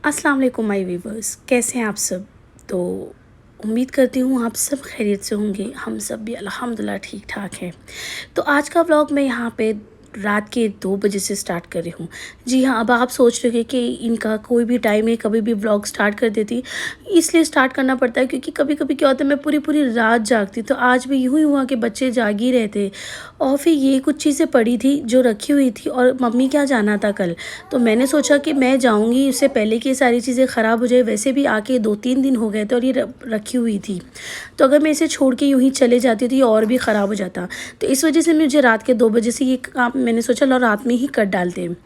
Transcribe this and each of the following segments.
अस्सलाम वालेकुम my viewers, कैसे हैं आप सब। तो उम्मीद करती हूँ आप सब खैरियत से होंगे। हम सब भी अल्हम्दुलिल्लाह ठीक ठाक हैं। तो आज का व्लॉग मैं यहाँ पे रात के 2 बजे से स्टार्ट कर रही हूँ। जी हाँ, अब आप सोच रहे हैं कि इनका कोई भी टाइम है, कभी भी व्लॉग स्टार्ट कर देती। इसलिए स्टार्ट करना पड़ता है क्योंकि कभी कभी क्या होता है, मैं पूरी पूरी रात जागती। तो आज भी यूँ ही हुआ कि बच्चे जाग ही रहे थे और फिर ये कुछ चीज़ें पड़ी थी जो रखी हुई थी और मम्मी क्या जाना था कल। तो मैंने सोचा कि मैं जाऊंगी उससे पहले कि ये सारी चीज़ें ख़राब हो जाए। वैसे भी आके 2-3 दिन हो गए थे और ये रखी हुई थी। तो अगर मैं इसे छोड़ के यूं ही चले जाती तो ये और भी ख़राब हो जाता। तो इस वजह से मुझे रात के 2 बजे से ये काम मैंने सोचा लो रात में ही कर डालते हैं।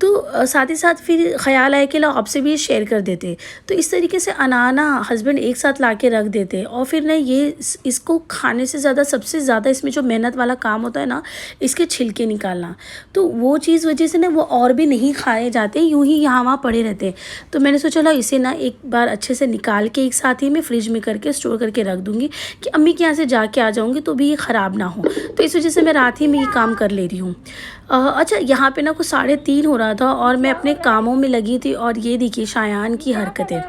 तो साथ ही साथ फिर ख़्याल आया कि लो आपसे भी ये शेयर कर देते। तो इस तरीके से अनाना हस्बैंड एक साथ ला के रख देते और फिर ना ये इसको खाने से ज़्यादा सबसे ज़्यादा इसमें जो मेहनत वाला काम होता है ना, इसके छिलके निकालना। तो वो चीज़ वजह से ना वो और भी नहीं खाए जाते, यूं ही यहाँ वहाँ पड़े रहते। तो मैंने सोचा लो इसे ना एक बार अच्छे से निकाल के एक साथ ही मैं फ्रिज में करके स्टोर करके रख दूँगी कि अम्मी के यहाँ से जाके आ जाऊँगी तो भी ये ख़राब ना हो। तो इस वजह से मैं रात ही में ये काम कर ले रही हूँ। अच्छा, यहाँ पे ना कुछ 3:30 हो रहा था और मैं अपने कामों में लगी थी और ये देखिए शायान की हरकतें।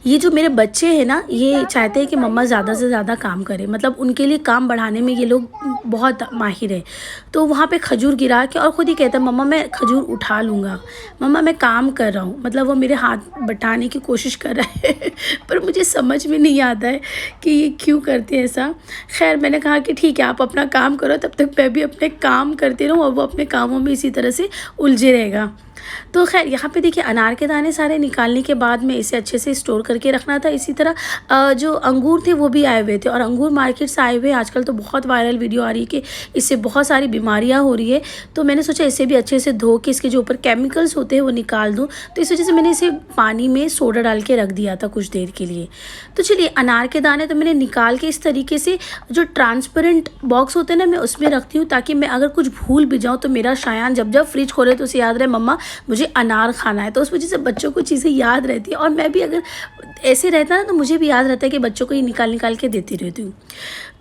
ये जो मेरे बच्चे हैं ना, ये चाहते हैं कि मम्मा ज़्यादा से ज़्यादा काम करें। मतलब उनके लिए काम बढ़ाने में ये लोग बहुत माहिर है। तो वहाँ पे खजूर गिरा के और ख़ुद ही कहता है मम्मा मैं खजूर उठा लूँगा, मम्मा मैं काम कर रहा हूँ। मतलब वो मेरे हाथ बटाने की कोशिश कर रहा है पर मुझे समझ में नहीं आता है कि ये क्यों करते हैं ऐसा। खैर मैंने कहा कि ठीक है आप अपना काम करो, तब तक मैं भी अपने काम करती रहूँ और वो अपने कामों में इसी तरह से उलझे रहेगा। तो खैर यहाँ पे देखिए अनार के दाने सारे निकालने के बाद में इसे अच्छे से स्टोर करके रखना था। इसी तरह जो अंगूर थे वो भी आए हुए थे और अंगूर मार्केट से आए हुए आजकल तो बहुत वायरल वीडियो आ रही है कि इससे बहुत सारी बीमारियाँ हो रही है। तो मैंने सोचा इसे भी अच्छे से धो के इसके जो ऊपर केमिकल्स होते हैं वो निकाल दूँ। तो इस वजह से मैंने इसे पानी में सोडा डाल के रख दिया था कुछ देर के लिए। तो चलिए अनार के दाने तो मैंने निकाल के इस तरीके से जो ट्रांसपेरेंट बॉक्स होते हैं ना, मैं उसमें रखती हूँ ताकि मैं अगर कुछ भूल भी जाऊँ तो मेरा शायान जब जब फ्रिज खोले तो उसे याद रहे मम्मा मुझे अनार खाना है। तो उस वजह से बच्चों को चीज़ें याद रहती है और मैं भी अगर ऐसे रहता ना तो मुझे भी याद रहता है कि बच्चों को ये निकाल निकाल के देती रहती हूँ।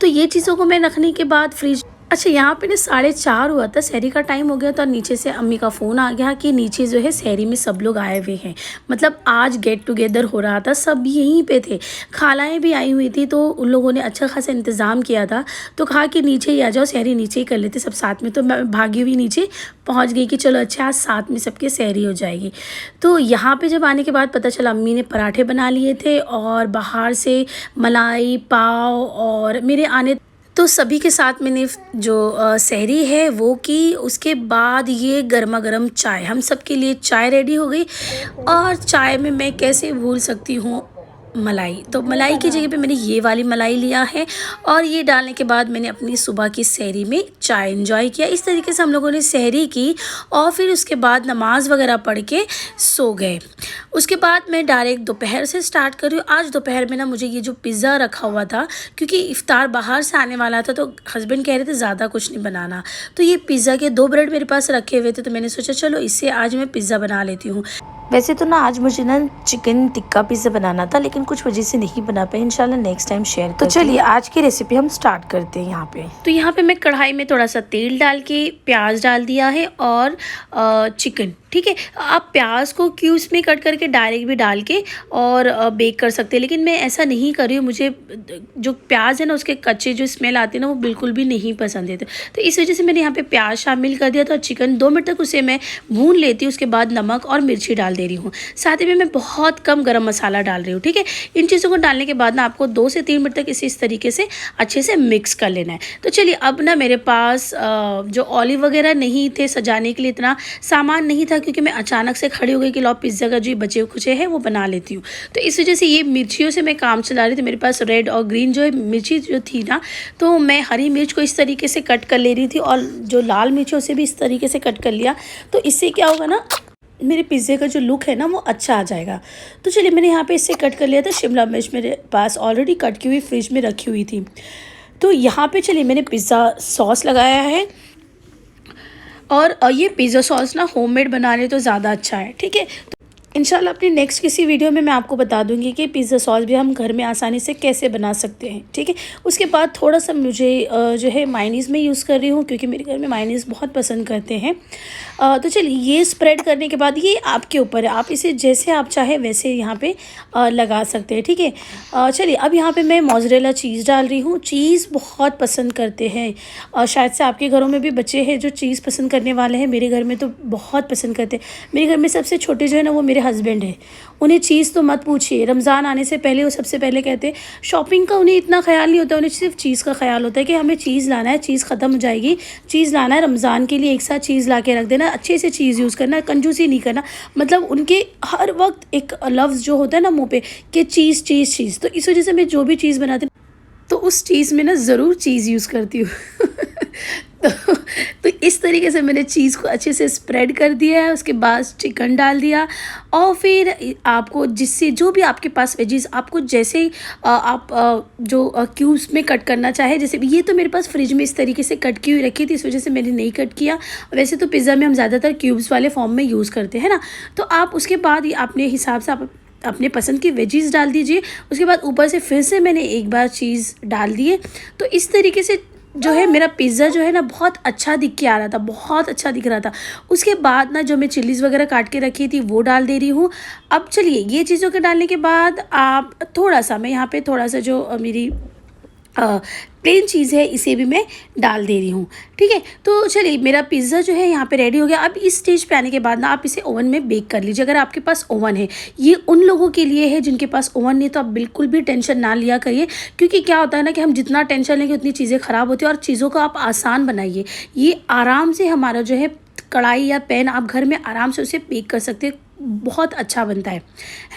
तो ये चीज़ों को मैं रखने के बाद फ्रिज अच्छा, यहाँ पे ना 4:30 हुआ था, सहरी का टाइम हो गया था और नीचे से अम्मी का फ़ोन आ गया कि नीचे जो है सहरी में सब लोग आए हुए हैं। मतलब आज गेट टुगेदर हो रहा था, सब यहीं पे थे। खालाएँ भी आई हुई थी तो उन लोगों ने अच्छा खासा इंतज़ाम किया था। तो कहा कि नीचे ही आ जाओ, सहरी नीचे ही कर लेते सब साथ में। तो मैं भागी हुई नीचे पहुँच गई कि चलो अच्छा आज साथ में सबके सहरी हो जाएगी। तो यहाँ पे जब आने के बाद पता चला अम्मी ने पराठे बना लिए थे और बाहर से मलाई पाव और मेरे आने तो सभी के साथ मैंने जो सहरी है वो की। उसके बाद ये गर्मा गर्म चाय, हम सब के लिए चाय रेडी हो गई। और चाय में मैं कैसे भूल सकती हूँ मलाई। तो मलाई की जगह पे मैंने ये वाली मलाई लिया है और ये डालने के बाद मैंने अपनी सुबह की सहरी में चाय एंजॉय किया। इस तरीके से हम लोगों ने सहरी की और फिर उसके बाद नमाज़ वगैरह पढ़ के सो गए। उसके बाद मैं डायरेक्ट दोपहर से स्टार्ट कर रही हूँ। आज दोपहर में ना मुझे ये जो पिज़्ज़ा रखा हुआ था, क्योंकि इफ़्तार बाहर से आने वाला था तो हस्बैंड कह रहे थे ज़्यादा कुछ नहीं बनाना। तो ये पिज़्ज़ा के 2 ब्रेड मेरे पास रखे हुए थे तो मैंने सोचा चलो इससे आज मैं पिज़्ज़ा बना लेती हूँ। वैसे तो ना आज मुझे ना चिकन टिक्का पिज़्ज़ा बनाना था लेकिन कुछ वजह से नहीं बना पाई। इंशाल्लाह नेक्स्ट टाइम शेयर करते हैं। तो चलिए आज की रेसिपी हम स्टार्ट करते हैं। यहाँ पे तो यहाँ पे मैं कढ़ाई में थोड़ा सा तेल डाल के प्याज डाल दिया है और चिकन, ठीक है। आप प्याज को क्यूब्स में कट करके डायरेक्ट भी डाल के और बेक कर सकते हैं, लेकिन मैं ऐसा नहीं कर रही हूँ। मुझे जो प्याज है ना उसके कच्चे जो स्मेल आती है ना वो बिल्कुल भी नहीं पसंद है। तो इस वजह से मैंने यहाँ पे प्याज शामिल कर दिया था। चिकन 2 मिनट तक उसे मैं भून लेती हूँ। उसके बाद नमक और मिर्ची डाल दे रही हूँ। साथ ही में मैं बहुत कम गरम मसाला डाल रही हूँ, ठीक है। इन चीज़ों को डालने के बाद ना आपको 2 से 3 मिनट तक इस तरीके से अच्छे से मिक्स कर लेना है। तो चलिए अब ना मेरे पास जो ऑलिव वगैरह नहीं थे, सजाने के लिए इतना सामान नहीं था क्योंकि मैं अचानक से खड़ी हो गई कि लो पिज़्ज़ा का जो बचे खुचे हैं वो बना लेती हूँ। तो इस वजह से ये मिर्चियों से मैं काम चला रही थी। मेरे पास रेड और ग्रीन जो है मिर्ची जो थी ना, तो मैं हरी मिर्च को इस तरीके से कट कर ले रही थी और जो लाल मिर्च है उसे भी इस तरीके से कट कर लिया। तो इससे क्या होगा ना, मेरे पिज़्ज़े का जो लुक है ना वो अच्छा आ जाएगा। तो चलिए मैंने यहाँ पे इससे कट कर लिया था। शिमला मिर्च मेरे पास ऑलरेडी कट की हुई फ्रिज में रखी हुई थी। तो यहाँ पे चलिए मैंने पिज़्ज़ा सॉस लगाया है और ये पिज़्ज़ा सॉस ना होममेड बना ले तो ज़्यादा अच्छा है, ठीक है। इंशाल्लाह अपनी नेक्स्ट किसी वीडियो में मैं आपको बता दूंगी कि पिज़्ज़ा सॉस भी हम घर में आसानी से कैसे बना सकते हैं, ठीक है। उसके बाद थोड़ा सा मुझे जो है मायनीज़ में यूज़ कर रही हूँ, क्योंकि मेरे घर में मायनीज़ बहुत पसंद करते हैं। तो चलिए ये स्प्रेड करने के बाद ये आपके ऊपर है, आप इसे जैसे आप चाहे वैसे यहाँ पे लगा सकते हैं, ठीक है। चलिए अब यहाँ पे मैं मोज़रेला चीज़ डाल रही हूँ। चीज़ बहुत पसंद करते हैं, शायद से आपके घरों में भी बच्चे हैं जो चीज़ पसंद करने वाले हैं। मेरे घर में तो बहुत पसंद करते हैं। मेरे घर में सबसे छोटे जो है ना वो मेरे हस्बैंड है। उन्हें चीज़ तो मत पूछिए, रमज़ान आने से पहले वो सबसे पहले कहते हैं, शॉपिंग का उन्हें इतना ख्याल नहीं होता, उन्हें सिर्फ चीज़ का ख्याल होता है कि हमें चीज़ लाना है, चीज़ ख़त्म हो जाएगी, चीज़ लाना है, रमज़ान के लिए एक साथ चीज़ ला के रख देना, अच्छे से चीज़ यूज़ करना, कंजूसी नहीं करना। मतलब उनके हर वक्त एक लफ्ज़ जो होता है ना मुँह पे कि चीज़ चीज़ चीज़। तो इस वजह से मैं जो भी चीज़ बनाती हूँ तो उस चीज़ में ना ज़रूर चीज़ यूज़ करती हूँ। तो तो इस तरीके से मैंने चीज़ को अच्छे से स्प्रेड कर दिया है। उसके बाद चिकन डाल दिया और फिर आपको जिससे जो भी आपके पास वेजीज आपको जैसे आप जो क्यूब्स में कट करना चाहे, जैसे ये तो मेरे पास फ्रिज में इस तरीके से कट की हुई रखी थी, इस वजह से मैंने नहीं कट किया। वैसे तो पिज़्ज़ा में हम ज़्यादातर क्यूब्स वाले फॉर्म में यूज़ करते हैं ना। तो आप उसके बाद ये अपने हिसाब से आप अपने पसंद की वेजीज़ डाल दीजिए। उसके बाद ऊपर से फिर से मैंने एक बार चीज़ डाल दिए। तो इस तरीके से जो है मेरा पिज़्ज़ा जो है ना बहुत अच्छा दिख के आ रहा था, बहुत अच्छा दिख रहा था। उसके बाद ना जो मैं चिल्लीज़ वगैरह काट के रखी थी वो डाल दे रही हूँ। अब चलिए ये चीज़ों के डालने के बाद आप थोड़ा सा मैं यहाँ पे थोड़ा सा जो मेरी प्लेन चीज़ है इसे भी मैं डाल दे रही हूँ, ठीक है। तो चलिए मेरा पिज़्ज़ा जो है यहाँ पे रेडी हो गया। अब इस स्टेज पे आने के बाद ना आप इसे ओवन में बेक कर लीजिए, अगर आपके पास ओवन है। ये उन लोगों के लिए है जिनके पास ओवन नहीं, तो आप बिल्कुल भी टेंशन ना लिया करिए, क्योंकि क्या होता है ना कि हम जितना टेंशन लेंगे उतनी चीज़ें ख़राब होती हैं। और चीज़ों को आप आसान बनाइए, ये आराम से हमारा जो है कढ़ाई या पैन आप घर में आराम से उसे बेक कर सकते हैं, बहुत अच्छा बनता है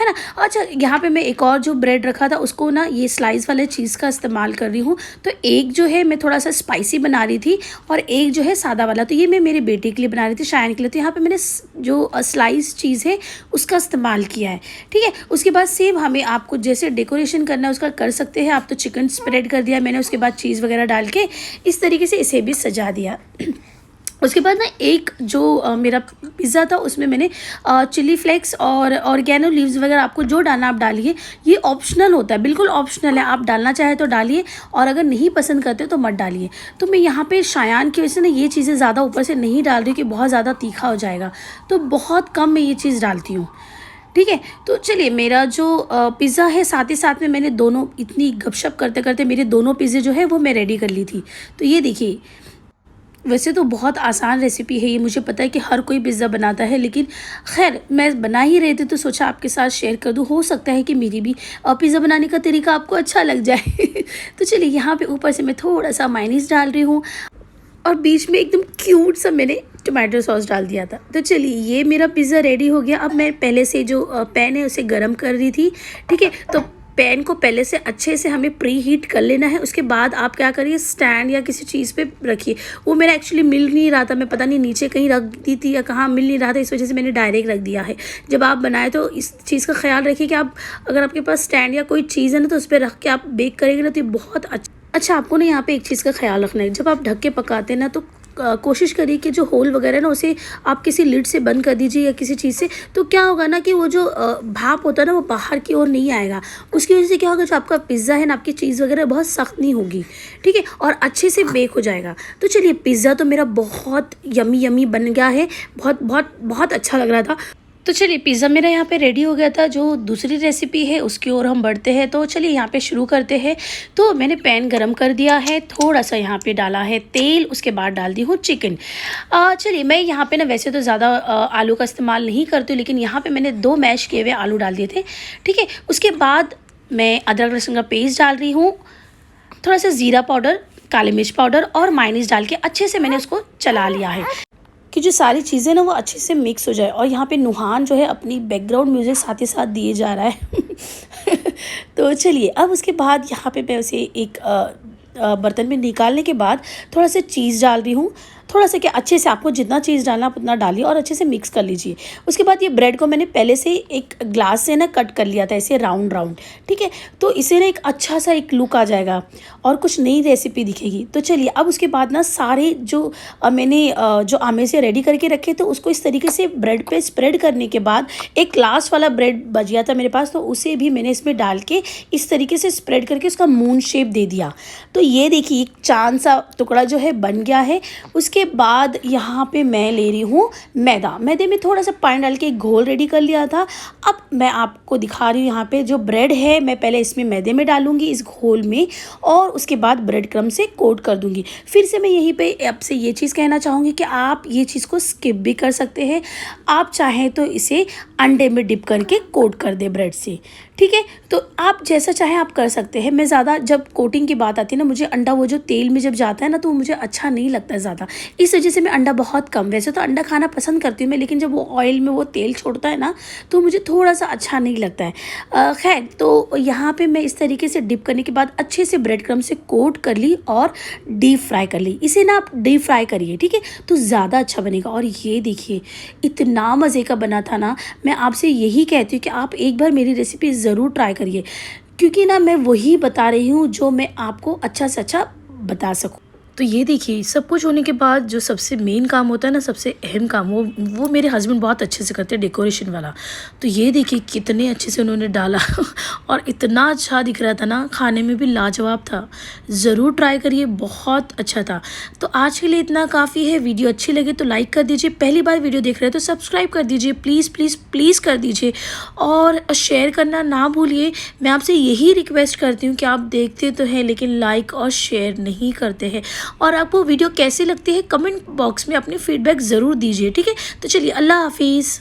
ना। अच्छा यहाँ पे मैं एक और जो ब्रेड रखा था उसको ना ये स्लाइस वाले चीज़ का इस्तेमाल कर रही हूँ। तो एक जो है मैं थोड़ा सा स्पाइसी बना रही थी और एक जो है सादा वाला, तो ये मैं मेरे बेटे के लिए बना रही थी, शायन के लिए। तो यहाँ पे मैंने जो स्लाइस चीज़ है उसका इस्तेमाल किया है, ठीक है। उसके बाद सेम हमें आपको जैसे डेकोरेशन करना है उसका कर सकते हैं आप। तो चिकन स्प्रेड कर दिया मैंने, उसके बाद चीज़ वगैरह डाल के इस तरीके से इसे भी सजा दिया। उसके बाद ना एक जो मेरा पिज़्ज़ा था उसमें मैंने चिली फ्लेक्स और ऑर्गेनो लीव्स वगैरह आपको जो डालना आप डालिए, ये ऑप्शनल होता है, बिल्कुल ऑप्शनल है। आप डालना चाहे तो डालिए और अगर नहीं पसंद करते तो मत डालिए। तो मैं यहाँ पे शायान की वजह से ना ये चीज़ें ज़्यादा ऊपर से नहीं डाल रही कि बहुत ज़्यादा तीखा हो जाएगा, तो बहुत कम मैं ये चीज़ डालती हूँ, ठीक है। तो चलिए मेरा जो पिज़्ज़ा है साथ ही साथ में मैंने दोनों इतनी गपशप करते करते मेरे दोनों पिज़्ज़े जो है वो मैं रेडी कर ली थी। तो ये देखिए, वैसे तो बहुत आसान रेसिपी है ये, मुझे पता है कि हर कोई पिज़्ज़ा बनाता है, लेकिन खैर मैं बना ही रही थी तो सोचा आपके साथ शेयर कर दूँ। हो सकता है कि मेरी भी पिज़्ज़ा बनाने का तरीका आपको अच्छा लग जाए। तो चलिए यहाँ पे ऊपर से मैं थोड़ा सा मायोनीज़ डाल रही हूँ और बीच में एकदम क्यूट सा मैंने टमाटो सॉस डाल दिया था। तो चलिए ये मेरा पिज़्ज़ा रेडी हो गया। अब मैं पहले से जो पैन है उसे गर्म कर रही थी, ठीक है। तो पैन को पहले से अच्छे से हमें प्री हीट कर लेना है। उसके बाद आप क्या करिए, स्टैंड या किसी चीज़ पे रखिए। वो मेरा एक्चुअली मिल नहीं रहा था, मैं पता नहीं नीचे कहीं रख दी थी या कहाँ मिल नहीं रहा था, इस वजह से मैंने डायरेक्ट रख दिया है। जब आप बनाए तो इस चीज़ का ख्याल रखिए कि आप अगर आपके पास स्टैंड या कोई चीज़ है ना तो उस पर रख के आप बेक करेंगे ना तो ये बहुत अच्छा। आपको ना यहाँ पे एक चीज़ का ख्याल रखना है, जब आप ढक के पकाते हैं ना तो कोशिश करिए कि जो होल वगैरह ना उसे आप किसी लिड से बंद कर दीजिए या किसी चीज़ से। तो क्या होगा ना कि वो जो भाप होता है ना वो बाहर की ओर नहीं आएगा। उसकी वजह से क्या होगा, जो आपका पिज़्ज़ा है ना, आपकी चीज़ वगैरह बहुत सख्त नहीं होगी, ठीक है, और अच्छे से बेक हो जाएगा। तो चलिए पिज़्ज़ा तो मेरा बहुत यमी यमी बन गया है, बहुत बहुत बहुत अच्छा लग रहा था। तो चलिए पिज़्ज़ा मेरा यहाँ पे रेडी हो गया था। जो दूसरी रेसिपी है उसकी ओर हम बढ़ते हैं। तो चलिए यहाँ पे शुरू करते हैं। तो मैंने पैन गरम कर दिया है, थोड़ा सा यहाँ पे डाला है तेल, उसके बाद डाल दी हूँ चिकन। चलिए मैं यहाँ पे ना वैसे तो ज़्यादा आलू का इस्तेमाल नहीं करती हूँ, लेकिन यहाँ पे मैंने 2 मैश किए हुए आलू डाल दिए थे, ठीक है। उसके बाद मैं अदरक लहसुन का पेस्ट डाल रही हूँ, थोड़ा सा ज़ीरा पाउडर, काली मिर्च पाउडर और मायोनीज़ डाल के अच्छे से मैंने उसको चला लिया है कि जो सारी चीज़ें ना वो अच्छे से मिक्स हो जाए। और यहाँ पे नुहान जो है अपनी बैकग्राउंड म्यूज़िक साथ ही साथ दिए जा रहा है। तो चलिए अब उसके बाद यहाँ पे मैं उसे एक बर्तन में निकालने के बाद थोड़ा सा चीज़ डाल रही हूँ, थोड़ा सा क्या अच्छे से आपको जितना चीज़ डालना आप उतना डालिए और अच्छे से मिक्स कर लीजिए। उसके बाद ये ब्रेड को मैंने पहले से एक ग्लास से ना कट कर लिया था ऐसे राउंड राउंड, ठीक है। तो इसे ना एक अच्छा सा एक लुक आ जाएगा और कुछ नई रेसिपी दिखेगी। तो चलिए अब उसके बाद ना सारे जो मैंने जो आमे से रेडी करके रखे थे उसको इस तरीके से ब्रेड पे स्प्रेड करने के बाद एक लास्ट वाला ब्रेड बच गया था मेरे पास, तो उसे भी मैंने इसमें डाल के इस तरीके से स्प्रेड करके उसका मून शेप दे दिया। तो ये देखिए एक चांद सा टुकड़ा जो है बन गया है। उसके बाद यहाँ पे मैं ले रही हूँ मैदा। मैदे में थोड़ा सा पानी डाल के एक घोल रेडी कर लिया था। अब मैं आपको दिखा रही हूँ यहाँ पे जो ब्रेड है मैं पहले इसमें मैदे में डालूंगी इस घोल में और उसके बाद ब्रेड क्रम से कोट कर दूंगी। फिर से मैं यहीं पे आपसे ये चीज़ कहना चाहूँगी कि आप ये चीज़ को स्किप भी कर सकते हैं। आप चाहें तो इसे अंडे में डिप करके कोट कर दे ब्रेड से, ठीक है। तो आप जैसा चाहें आप कर सकते हैं। मैं ज़्यादा जब कोटिंग की बात आती है ना, मुझे अंडा वो जो तेल में जब जाता है ना तो वो मुझे अच्छा नहीं लगता है ज़्यादा, इस वजह से मैं अंडा बहुत कम, वैसे तो अंडा खाना पसंद करती हूँ मैं, लेकिन जब वो ऑयल में वो तेल छोड़ता है ना तो मुझे थोड़ा सा अच्छा नहीं लगता है। खैर तो यहाँ पे मैं इस तरीके से डिप करने के बाद अच्छे से ब्रेड क्रम से कोट कर ली और डीप फ्राई कर ली। इसे ना आप डीप फ्राई करिए, ठीक है, तो ज़्यादा अच्छा बनेगा। और ये देखिए इतना मज़े का बना था ना, मैं आपसे यही कहती हूँ कि आप एक बार मेरी रेसिपी ज़रूर ट्राई करिए, क्योंकि ना मैं वही बता रही हूँ जो मैं आपको अच्छा से अच्छा बता सकूँ। तो ये देखिए सब कुछ होने के बाद जो सबसे मेन काम होता है ना, सबसे अहम काम, वो मेरे हस्बैंड बहुत अच्छे से करते हैं, डेकोरेशन वाला। तो ये देखिए कितने अच्छे से उन्होंने डाला और इतना अच्छा दिख रहा था ना, खाने में भी लाजवाब था। ज़रूर ट्राई करिए, बहुत अच्छा था। तो आज के लिए इतना काफ़ी है। वीडियो अच्छी लगे तो लाइक कर दीजिए, पहली बार वीडियो देख रहे हैं तो सब्सक्राइब कर दीजिए, प्लीज़ प्लीज़ प्लीज़ कर दीजिए और शेयर करना ना भूलिए। मैं आपसे यही रिक्वेस्ट करती हूँ कि आप देखते तो हैं लेकिन लाइक और शेयर नहीं करते हैं। और आपको वीडियो कैसी लगती है कमेंट बॉक्स में अपनी फीडबैक ज़रूर दीजिए, ठीक है। तो चलिए अल्लाह हाफिज़।